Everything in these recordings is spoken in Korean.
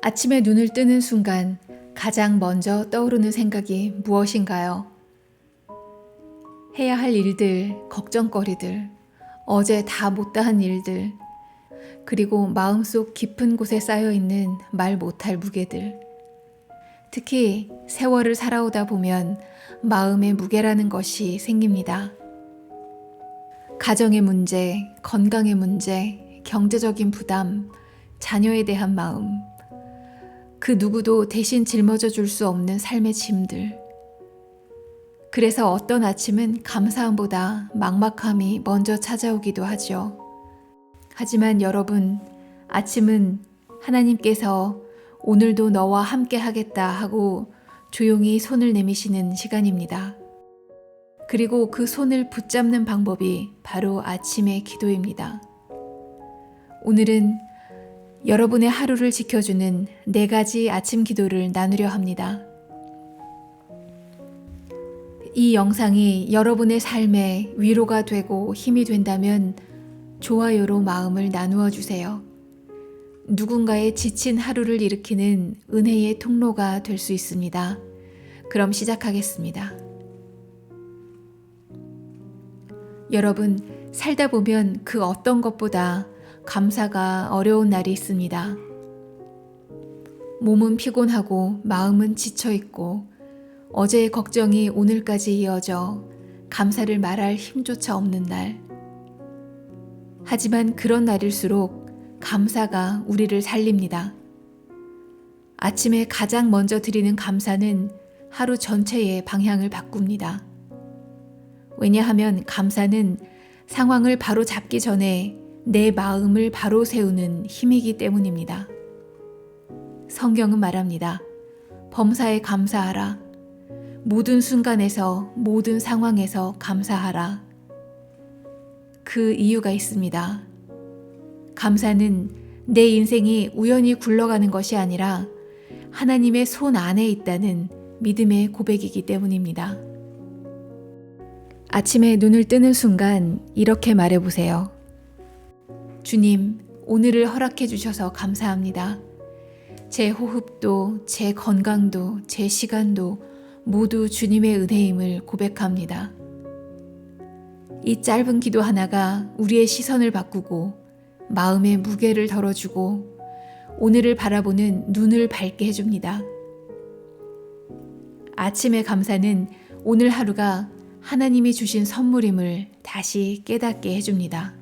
아침에 눈을 뜨는 순간 가장 먼저 떠오르는 생각이 무엇인가요? 해야 할 일들, 걱정거리들, 어제 다 못다한 일들, 그리고 마음속 깊은 곳에 쌓여있는 말 못할 무게들. 특히 세월을 살아오다 보면 마음의 무게라는 것이 생깁니다. 가정의 문제, 건강의 문제, 경제적인 부담, 자녀에 대한 마음, 그 누구도 대신 짊어져 줄 수 없는 삶의 짐들. 그래서 어떤 아침은 감사함보다 막막함이 먼저 찾아오기도 하죠. 하지만 여러분, 아침은 하나님께서 오늘도 너와 함께 하겠다 하고 조용히 손을 내미시는 시간입니다. 그리고 그 손을 붙잡는 방법이 바로 아침의 기도입니다. 오늘은 여러분의 하루를 지켜주는 4가지 아침 기도를 나누려 합니다. 이 영상이 여러분의 삶에 위로가 되고 힘이 된다면 좋아요로 마음을 나누어 주세요. 누군가의 지친 하루를 일으키는 은혜의 통로가 될 수 있습니다. 그럼 시작하겠습니다. 여러분, 살다 보면 그 어떤 것보다 감사가 어려운 날이 있습니다. 몸은 피곤하고 마음은 지쳐있고 어제의 걱정이 오늘까지 이어져 감사를 말할 힘조차 없는 날. 하지만 그런 날일수록 감사가 우리를 살립니다. 아침에 가장 먼저 드리는 감사는 하루 전체의 방향을 바꿉니다. 왜냐하면 감사는 상황을 바로 잡기 전에 내 마음을 바로 세우는 힘이기 때문입니다. 성경은 말합니다. 범사에 감사하라. 모든 순간에서 모든 상황에서 감사하라. 그 이유가 있습니다. 감사는 내 인생이 우연히 굴러가는 것이 아니라 하나님의 손 안에 있다는 믿음의 고백이기 때문입니다. 아침에 눈을 뜨는 순간 이렇게 말해보세요. 주님, 오늘을 허락해 주셔서 감사합니다. 제 호흡도, 제 건강도, 제 시간도 모두 주님의 은혜임을 고백합니다. 이 짧은 기도 하나가 우리의 시선을 바꾸고 마음의 무게를 덜어주고 오늘을 바라보는 눈을 밝게 해줍니다. 아침의 감사는 오늘 하루가 하나님이 주신 선물임을 다시 깨닫게 해줍니다.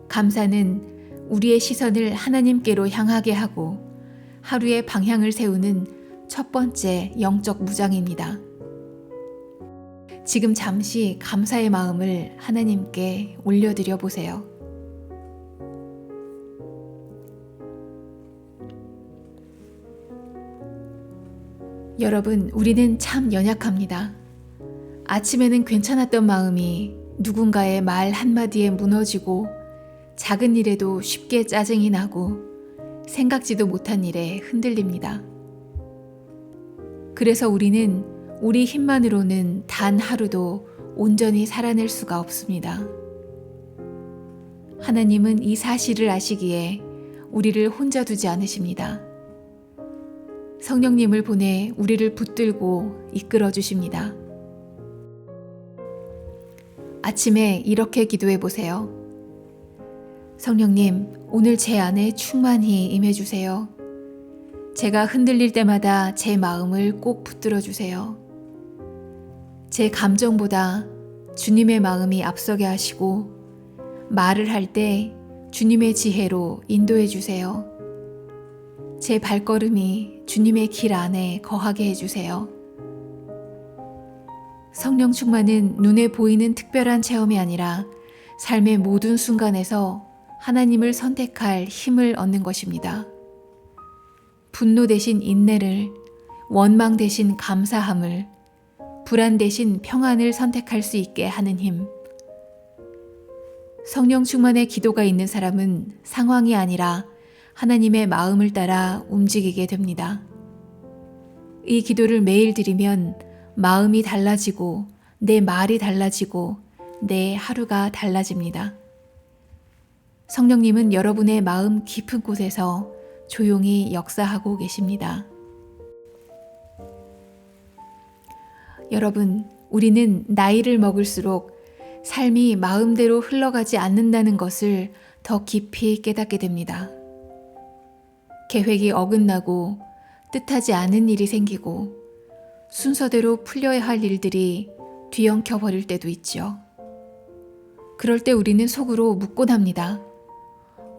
감사는 우리의 시선을 하나님께로 향하게 하고 하루의 방향을 세우는 첫 번째 영적 무장입니다. 지금 잠시 감사의 마음을 하나님께 올려드려 보세요. 여러분, 우리는 참 연약합니다. 아침에는 괜찮았던 마음이 누군가의 말 한마디에 무너지고 작은 일에도 쉽게 짜증이 나고 생각지도 못한 일에 흔들립니다. 그래서 우리는 우리 힘만으로는 단 하루도 온전히 살아낼 수가 없습니다. 하나님은 이 사실을 아시기에 우리를 혼자 두지 않으십니다. 성령님을 보내 우리를 붙들고 이끌어 주십니다. 아침에 이렇게 기도해 보세요. 성령님, 오늘 제 안에 충만히 임해 주세요. 제가 흔들릴 때마다 제 마음을 꼭 붙들어 주세요. 제 감정보다 주님의 마음이 앞서게 하시고 말을 할 때 주님의 지혜로 인도해 주세요. 제 발걸음이 주님의 길 안에 거하게 해주세요. 성령 충만은 눈에 보이는 특별한 체험이 아니라 삶의 모든 순간에서 하나님을 선택할 힘을 얻는 것입니다. 분노 대신 인내를, 원망 대신 감사함을, 불안 대신 평안을 선택할 수 있게 하는 힘. 성령 충만의 기도가 있는 사람은 상황이 아니라 하나님의 마음을 따라 움직이게 됩니다. 이 기도를 매일 드리면 마음이 달라지고 내 말이 달라지고 내 하루가 달라집니다. 성령님은 여러분의 마음 깊은 곳에서 조용히 역사하고 계십니다. 여러분, 우리는 나이를 먹을수록 삶이 마음대로 흘러가지 않는다는 것을 더 깊이 깨닫게 됩니다. 계획이 어긋나고 뜻하지 않은 일이 생기고 순서대로 풀려야 할 일들이 뒤엉켜 버릴 때도 있죠. 그럴 때 우리는 속으로 묻곤 합니다.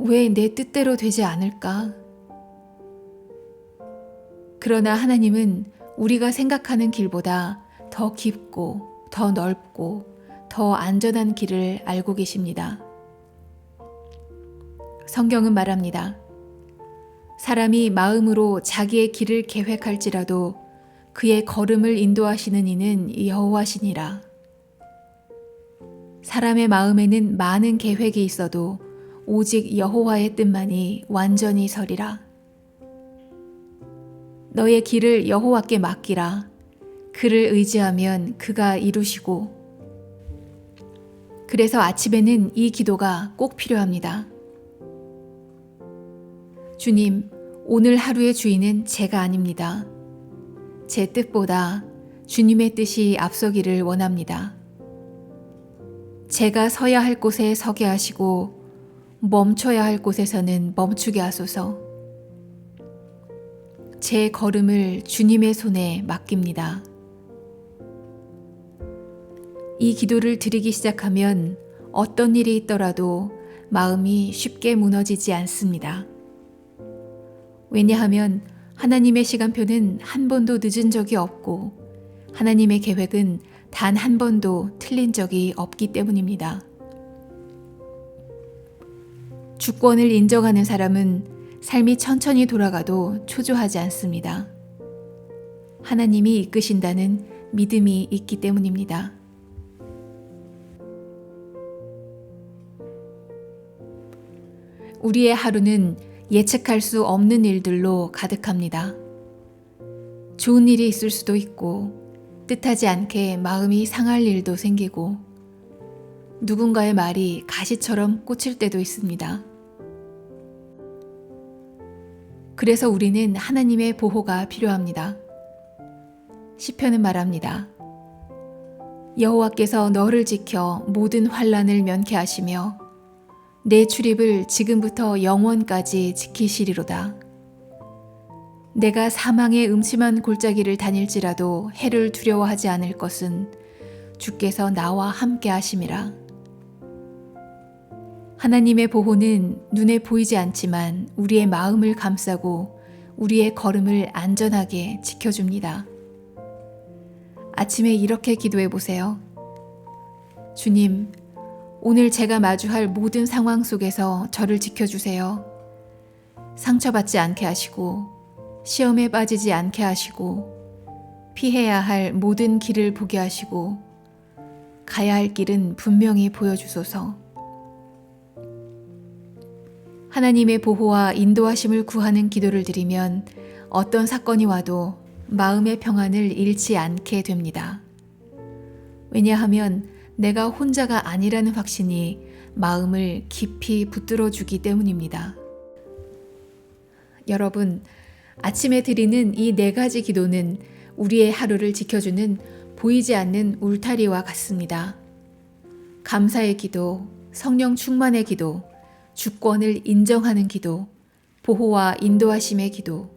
왜 내 뜻대로 되지 않을까? 그러나 하나님은 우리가 생각하는 길보다 더 깊고 더 넓고 더 안전한 길을 알고 계십니다. 성경은 말합니다. 사람이 마음으로 자기의 길을 계획할지라도 그의 걸음을 인도하시는 이는 여호와시니라. 사람의 마음에는 많은 계획이 있어도 오직 여호와의 뜻만이 완전히 서리라. 너의 길을 여호와께 맡기라. 그를 의지하면 그가 이루시고. 그래서 아침에는 이 기도가 꼭 필요합니다. 주님, 오늘 하루의 주인은 제가 아닙니다. 제 뜻보다 주님의 뜻이 앞서기를 원합니다. 제가 서야 할 곳에 서게 하시고 멈춰야 할 곳에서는 멈추게 하소서. 제 걸음을 주님의 손에 맡깁니다. 이 기도를 드리기 시작하면 어떤 일이 있더라도 마음이 쉽게 무너지지 않습니다. 왜냐하면 하나님의 시간표는 한 번도 늦은 적이 없고 하나님의 계획은 단 한 번도 틀린 적이 없기 때문입니다. 주권을 인정하는 사람은 삶이 천천히 돌아가도 초조하지 않습니다. 하나님이 이끄신다는 믿음이 있기 때문입니다. 우리의 하루는 예측할 수 없는 일들로 가득합니다. 좋은 일이 있을 수도 있고 뜻하지 않게 마음이 상할 일도 생기고 누군가의 말이 가시처럼 꽂힐 때도 있습니다. 그래서 우리는 하나님의 보호가 필요합니다. 시편은 말합니다. 여호와께서 너를 지켜 모든 환난을 면케 하시며 내 출입을 지금부터 영원까지 지키시리로다. 내가 사망의 음침한 골짜기를 다닐지라도 해를 두려워하지 않을 것은 주께서 나와 함께 하심이라. 하나님의 보호는 눈에 보이지 않지만 우리의 마음을 감싸고 우리의 걸음을 안전하게 지켜줍니다. 아침에 이렇게 기도해 보세요. 주님, 오늘 제가 마주할 모든 상황 속에서 저를 지켜주세요. 상처받지 않게 하시고 시험에 빠지지 않게 하시고 피해야 할 모든 길을 보게 하시고 가야 할 길은 분명히 보여주소서. 하나님의 보호와 인도하심을 구하는 기도를 드리면 어떤 사건이 와도 마음의 평안을 잃지 않게 됩니다. 왜냐하면 내가 혼자가 아니라는 확신이 마음을 깊이 붙들어 주기 때문입니다. 여러분, 아침에 드리는 이 4가지 기도는 우리의 하루를 지켜주는 보이지 않는 울타리와 같습니다. 감사의 기도, 성령 충만의 기도, 주권을 인정하는 기도, 보호와 인도하심의 기도.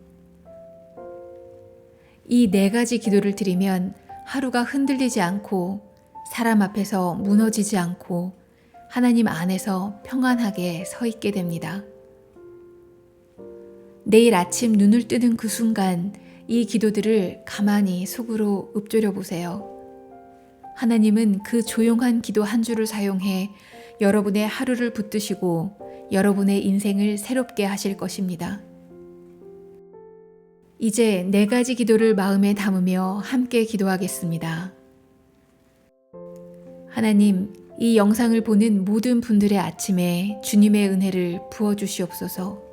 이 4가지 기도를 드리면 하루가 흔들리지 않고 사람 앞에서 무너지지 않고 하나님 안에서 평안하게 서 있게 됩니다. 내일 아침 눈을 뜨는 그 순간 이 기도들을 가만히 속으로 읊조려 보세요. 하나님은 그 조용한 기도 한 줄을 사용해 여러분의 하루를 붙드시고 여러분의 인생을 새롭게 하실 것입니다. 이제 4가지 기도를 마음에 담으며 함께 기도하겠습니다. 하나님, 이 영상을 보는 모든 분들의 아침에 주님의 은혜를 부어주시옵소서.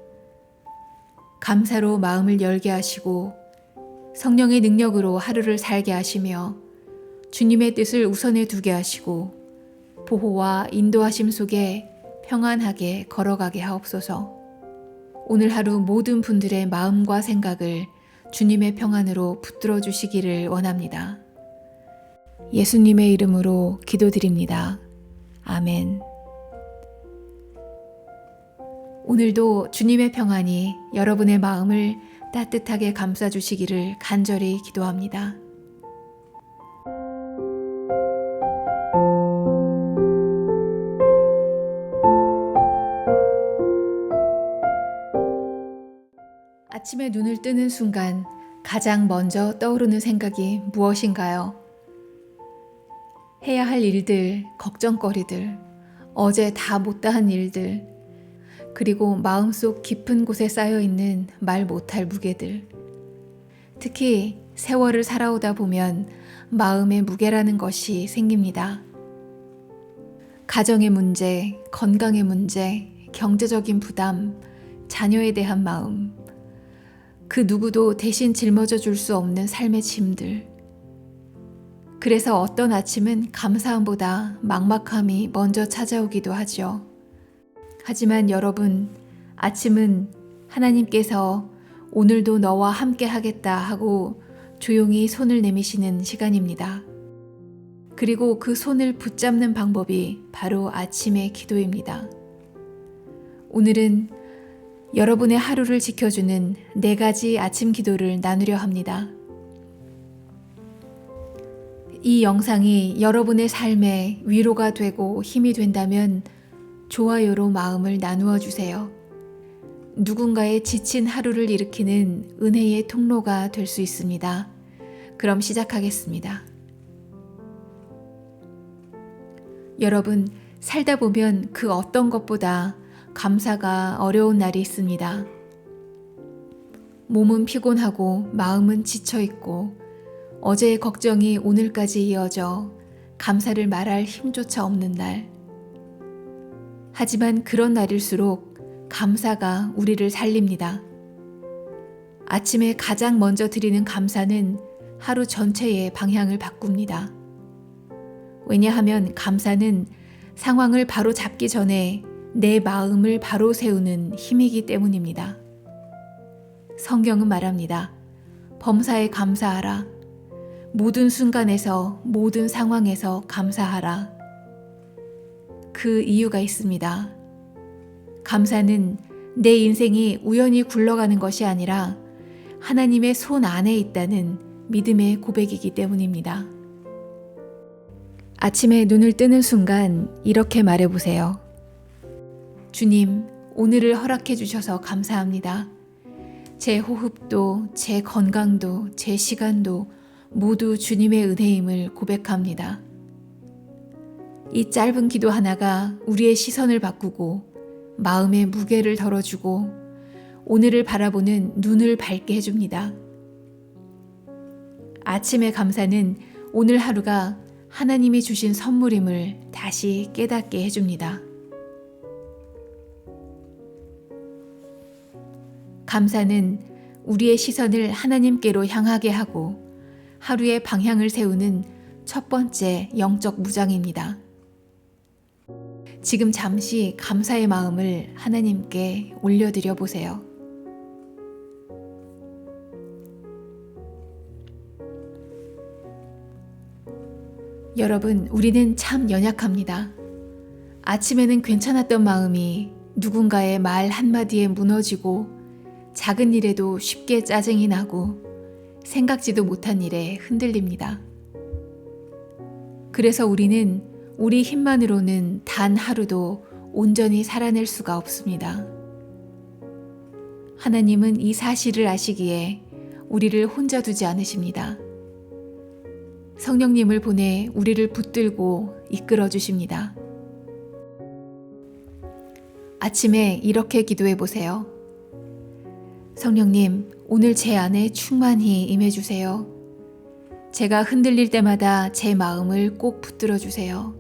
감사로 마음을 열게 하시고 성령의 능력으로 하루를 살게 하시며 주님의 뜻을 우선에 두게 하시고 보호와 인도하심 속에 평안하게 걸어가게 하옵소서. 오늘 하루 모든 분들의 마음과 생각을 주님의 평안으로 붙들어 주시기를 원합니다. 예수님의 이름으로 기도드립니다. 아멘. 오늘도 주님의 평안이 여러분의 마음을 따뜻하게 감싸주시기를 간절히 기도합니다. 아침에 눈을 뜨는 순간 가장 먼저 떠오르는 생각이 무엇인가요? 해야 할 일들, 걱정거리들, 어제 다 못다한 일들, 그리고 마음속 깊은 곳에 쌓여있는 말 못할 무게들. 특히 세월을 살아오다 보면 마음의 무게라는 것이 생깁니다. 가정의 문제, 건강의 문제, 경제적인 부담, 자녀에 대한 마음, 그 누구도 대신 짊어져 줄 수 없는 삶의 짐들. 그래서 어떤 아침은 감사함보다 막막함이 먼저 찾아오기도 하죠. 하지만 여러분, 아침은 하나님께서 오늘도 너와 함께 하겠다 하고 조용히 손을 내미시는 시간입니다. 그리고 그 손을 붙잡는 방법이 바로 아침의 기도입니다. 오늘은 여러분의 하루를 지켜주는 4가지 아침 기도를 나누려 합니다. 이 영상이 여러분의 삶에 위로가 되고 힘이 된다면 좋아요로 마음을 나누어 주세요. 누군가의 지친 하루를 일으키는 은혜의 통로가 될 수 있습니다. 그럼 시작하겠습니다. 여러분, 살다 보면 그 어떤 것보다 감사가 어려운 날이 있습니다. 몸은 피곤하고 마음은 지쳐있고 어제의 걱정이 오늘까지 이어져 감사를 말할 힘조차 없는 날. 하지만 그런 날일수록 감사가 우리를 살립니다. 아침에 가장 먼저 드리는 감사는 하루 전체의 방향을 바꿉니다. 왜냐하면 감사는 상황을 바로 잡기 전에 내 마음을 바로 세우는 힘이기 때문입니다. 성경은 말합니다. 범사에 감사하라. 모든 순간에서 모든 상황에서 감사하라. 그 이유가 있습니다. 감사는 내 인생이 우연히 굴러가는 것이 아니라 하나님의 손 안에 있다는 믿음의 고백이기 때문입니다. 아침에 눈을 뜨는 순간 이렇게 말해보세요. 주님, 오늘을 허락해 주셔서 감사합니다. 제 호흡도, 제 건강도, 제 시간도 모두 주님의 은혜임을 고백합니다. 이 짧은 기도 하나가 우리의 시선을 바꾸고 마음의 무게를 덜어주고 오늘을 바라보는 눈을 밝게 해줍니다. 아침의 감사는 오늘 하루가 하나님이 주신 선물임을 다시 깨닫게 해줍니다. 감사는 우리의 시선을 하나님께로 향하게 하고 하루의 방향을 세우는 첫 번째 영적 무장입니다. 지금 잠시 감사의 마음을 하나님께 올려드려 보세요. 여러분, 우리는 참 연약합니다. 아침에는 괜찮았던 마음이 누군가의 말 한마디에 무너지고 작은 일에도 쉽게 짜증이 나고 생각지도 못한 일에 흔들립니다. 그래서 우리는 우리 힘만으로는 단 하루도 온전히 살아낼 수가 없습니다. 하나님은 이 사실을 아시기에 우리를 혼자 두지 않으십니다. 성령님을 보내 우리를 붙들고 이끌어 주십니다. 아침에 이렇게 기도해 보세요. 성령님, 오늘 제 안에 충만히 임해 주세요. 제가 흔들릴 때마다 제 마음을 꼭 붙들어 주세요.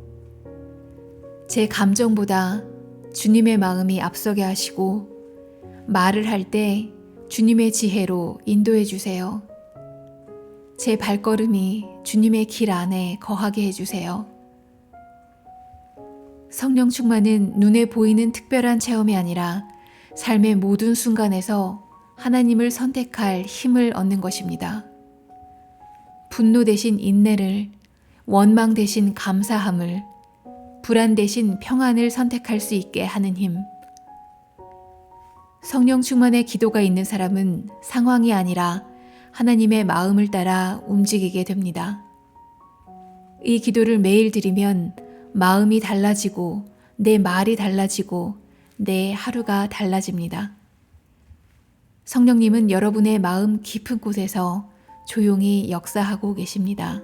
제 감정보다 주님의 마음이 앞서게 하시고 말을 할 때 주님의 지혜로 인도해 주세요. 제 발걸음이 주님의 길 안에 거하게 해주세요. 성령 충만은 눈에 보이는 특별한 체험이 아니라 삶의 모든 순간에서 하나님을 선택할 힘을 얻는 것입니다. 분노 대신 인내를, 원망 대신 감사함을, 불안 대신 평안을 선택할 수 있게 하는 힘. 성령 충만의 기도가 있는 사람은 상황이 아니라 하나님의 마음을 따라 움직이게 됩니다. 이 기도를 매일 드리면 마음이 달라지고 내 말이 달라지고 내 하루가 달라집니다. 성령님은 여러분의 마음 깊은 곳에서 조용히 역사하고 계십니다.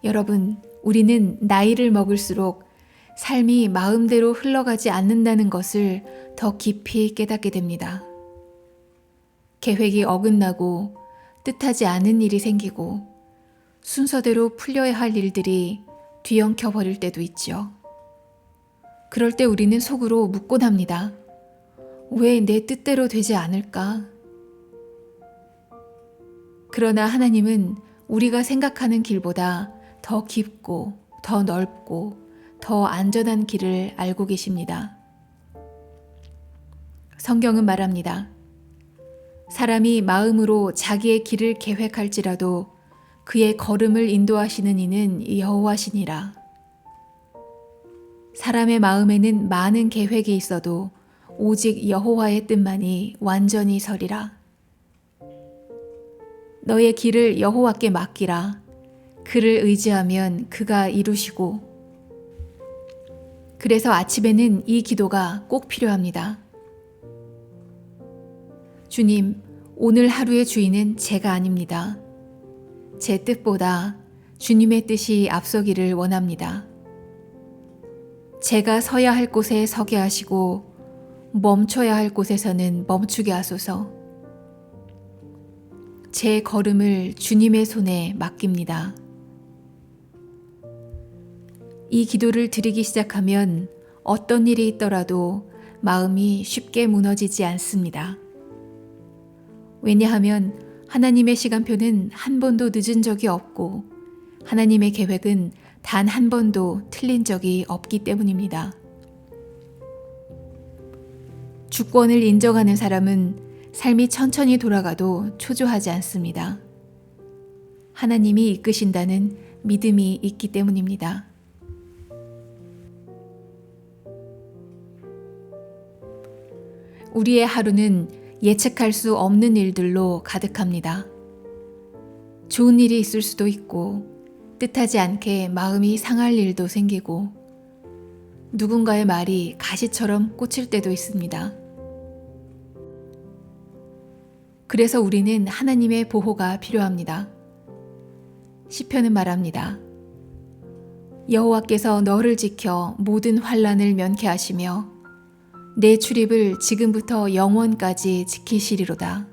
여러분, 우리는 나이를 먹을수록 삶이 마음대로 흘러가지 않는다는 것을 더 깊이 깨닫게 됩니다. 계획이 어긋나고 뜻하지 않은 일이 생기고 순서대로 풀려야 할 일들이 뒤엉켜 버릴 때도 있죠. 그럴 때 우리는 속으로 묻곤 합니다. 왜 내 뜻대로 되지 않을까? 그러나 하나님은 우리가 생각하는 길보다 더 깊고 더 넓고 더 안전한 길을 알고 계십니다. 성경은 말합니다. 사람이 마음으로 자기의 길을 계획할지라도 그의 걸음을 인도하시는 이는 여호와시니라. 사람의 마음에는 많은 계획이 있어도 오직 여호와의 뜻만이 완전히 서리라. 너의 길을 여호와께 맡기라. 그를 의지하면 그가 이루시고. 그래서 아침에는 이 기도가 꼭 필요합니다. 주님, 오늘 하루의 주인은 제가 아닙니다. 제 뜻보다 주님의 뜻이 앞서기를 원합니다. 제가 서야 할 곳에 서게 하시고 멈춰야 할 곳에서는 멈추게 하소서. 제 걸음을 주님의 손에 맡깁니다. 이 기도를 드리기 시작하면 어떤 일이 있더라도 마음이 쉽게 무너지지 않습니다. 왜냐하면 하나님의 시간표는 한 번도 늦은 적이 없고 하나님의 계획은 단 한 번도 틀린 적이 없기 때문입니다. 주권을 인정하는 사람은 삶이 천천히 돌아가도 초조하지 않습니다. 하나님이 이끄신다는 믿음이 있기 때문입니다. 우리의 하루는 예측할 수 없는 일들로 가득합니다. 좋은 일이 있을 수도 있고 뜻하지 않게 마음이 상할 일도 생기고 누군가의 말이 가시처럼 꽂힐 때도 있습니다. 그래서 우리는 하나님의 보호가 필요합니다. 시편은 말합니다. 여호와께서 너를 지켜 모든 환난을 면케하시며 내 출입을 지금부터 영원까지 지키시리로다.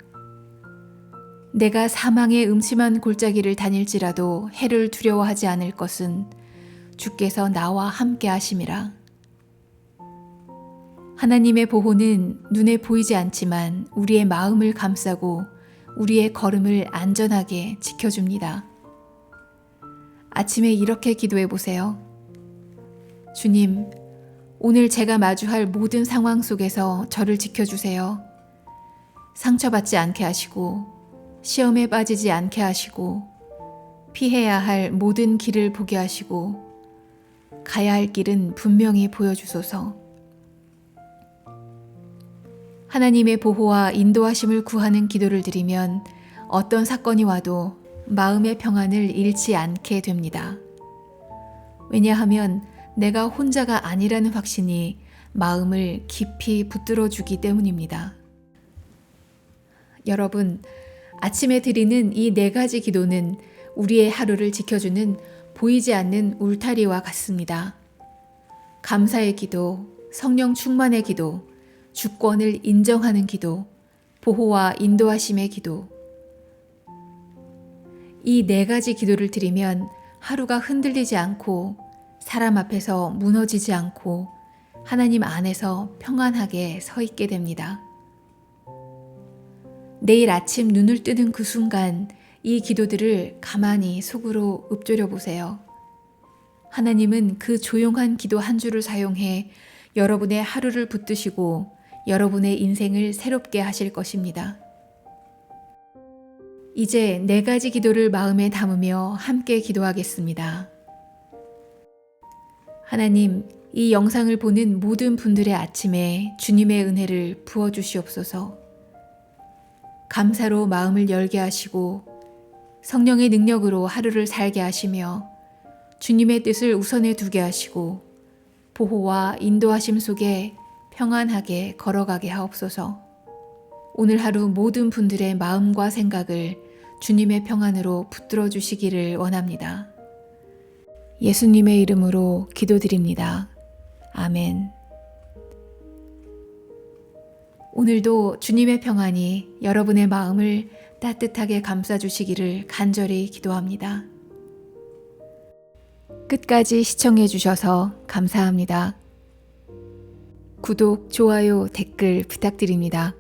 내가 사망의 음침한 골짜기를 다닐지라도 해를 두려워하지 않을 것은 주께서 나와 함께 하심이라. 하나님의 보호는 눈에 보이지 않지만 우리의 마음을 감싸고 우리의 걸음을 안전하게 지켜줍니다. 아침에 이렇게 기도해 보세요. 주님, 오늘 제가 마주할 모든 상황 속에서 저를 지켜주세요. 상처받지 않게 하시고 시험에 빠지지 않게 하시고 피해야 할 모든 길을 보게 하시고 가야 할 길은 분명히 보여주소서. 하나님의 보호와 인도하심을 구하는 기도를 드리면 어떤 사건이 와도 마음의 평안을 잃지 않게 됩니다. 왜냐하면 내가 혼자가 아니라는 확신이 마음을 깊이 붙들어 주기 때문입니다. 여러분, 아침에 드리는 이 4가지 기도는 우리의 하루를 지켜주는 보이지 않는 울타리와 같습니다. 감사의 기도, 성령 충만의 기도, 주권을 인정하는 기도, 보호와 인도하심의 기도. 이 4가지 기도를 드리면 하루가 흔들리지 않고 사람 앞에서 무너지지 않고 하나님 안에서 평안하게 서 있게 됩니다. 내일 아침 눈을 뜨는 그 순간 이 기도들을 가만히 속으로 읊조려 보세요. 하나님은 그 조용한 기도 한 줄을 사용해 여러분의 하루를 붙드시고 여러분의 인생을 새롭게 하실 것입니다. 이제 4가지 기도를 마음에 담으며 함께 기도하겠습니다. 하나님, 이 영상을 보는 모든 분들의 아침에 주님의 은혜를 부어주시옵소서. 감사로 마음을 열게 하시고 성령의 능력으로 하루를 살게 하시며 주님의 뜻을 우선에 두게 하시고 보호와 인도하심 속에 평안하게 걸어가게 하옵소서. 오늘 하루 모든 분들의 마음과 생각을 주님의 평안으로 붙들어 주시기를 원합니다. 예수님의 이름으로 기도드립니다. 아멘. 오늘도 주님의 평안이 여러분의 마음을 따뜻하게 감싸주시기를 간절히 기도합니다. 끝까지 시청해 주셔서 감사합니다. 구독, 좋아요, 댓글 부탁드립니다.